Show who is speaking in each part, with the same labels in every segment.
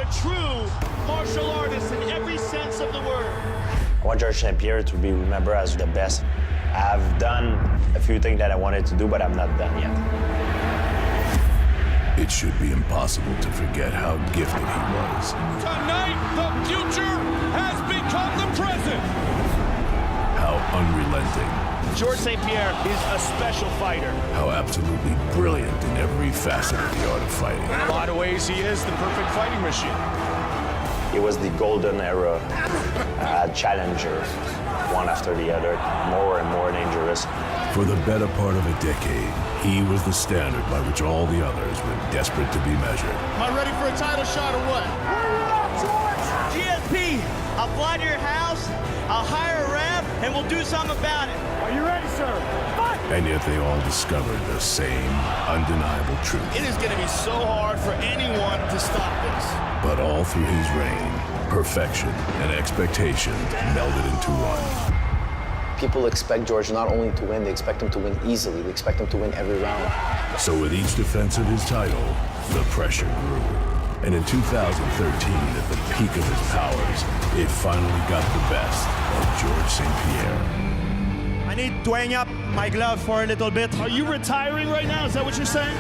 Speaker 1: a true martial artist in every sense of the word.
Speaker 2: I want George St. Pierre to be remembered as the best. I've done a few things that I wanted to do, but I'm not done yet.
Speaker 3: It should be impossible to forget how gifted he was.
Speaker 4: Tonight, the future has become the present.
Speaker 3: How unrelenting.
Speaker 1: George St. Pierre is a special fighter.
Speaker 3: How absolutely brilliant in every facet of the art of fighting.
Speaker 4: In a lot of ways, he is the perfect fighting machine.
Speaker 2: It was the golden era. Challenger, one after the other, more and more dangerous.
Speaker 3: For the better part of a decade, he was the standard by which all the others were desperate to be measured.
Speaker 1: Am I ready for a title shot or what?
Speaker 5: GSP, I'll fly to your house, I'll hire a ref, and we'll do something about it.
Speaker 1: Are you ready, sir? Fight!
Speaker 3: And yet they all discovered the same undeniable truth.
Speaker 1: It is going to be so hard for anyone to stop this.
Speaker 3: But all through his reign, perfection and expectation melded into one.
Speaker 6: People expect George not only to win, they expect him to win easily. They expect him to win every round.
Speaker 3: So with each defense of his title, the pressure grew. And in 2013, at the peak of his powers, it finally got the best of George St. Pierre.
Speaker 5: I need to hang up my glove for a little bit.
Speaker 1: Are you retiring right now? Is that what you're saying?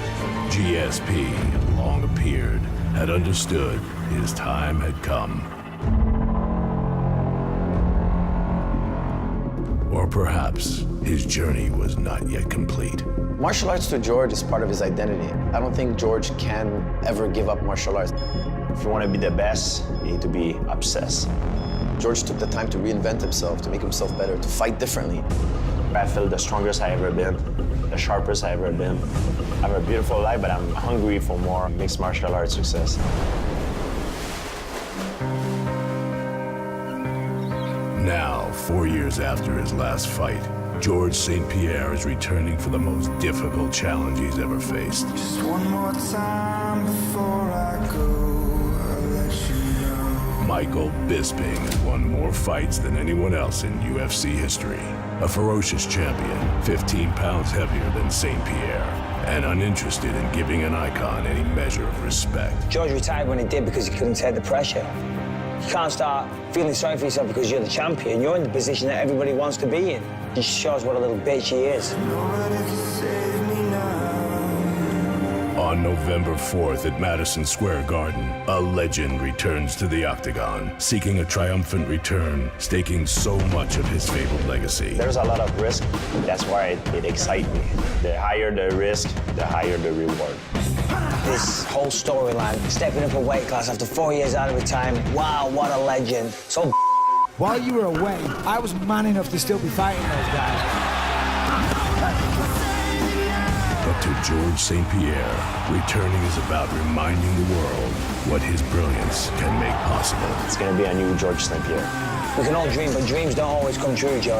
Speaker 3: GSP, long appeared, had understood his time had come. Or perhaps his journey was not yet complete.
Speaker 6: Martial arts to George is part of his identity. I don't think George can ever give up martial arts.
Speaker 2: If you want to be the best, you need to be obsessed.
Speaker 6: George took the time to reinvent himself, to make himself better, to fight differently.
Speaker 2: I feel the strongest I ever been, the sharpest I ever been. I have a beautiful life, but I'm hungry for more mixed martial arts success.
Speaker 3: Now, 4 years after his last fight, George St. Pierre is returning for the most difficult challenge he's ever faced.
Speaker 7: Just one more time before I go, I'll let you know.
Speaker 3: Michael Bisping has won more fights than anyone else in UFC history. A ferocious champion, 15 pounds heavier than St. Pierre, and uninterested in giving an icon any measure of respect.
Speaker 8: George retired when he did because he couldn't take the pressure. You can't start feeling sorry for yourself because you're the champion. You're in the position that everybody wants to be in. It just shows what a little bitch he is.
Speaker 7: Nobody can save me now.
Speaker 3: On November 4th at Madison Square Garden, a legend returns to the octagon, seeking a triumphant return, staking so much of his fabled legacy.
Speaker 2: There's a lot of risk. That's why it excites me. The higher the risk, the higher the reward.
Speaker 8: This whole storyline, stepping up a weight class after 4 years out of retirement. Wow, what a legend. So
Speaker 9: while you were away, I was man enough to still be fighting those guys.
Speaker 3: But to George St. Pierre, returning is about reminding the world what his brilliance can make possible.
Speaker 2: It's going to be a new George St. Pierre.
Speaker 8: we can all dream, but dreams don't always come true, George.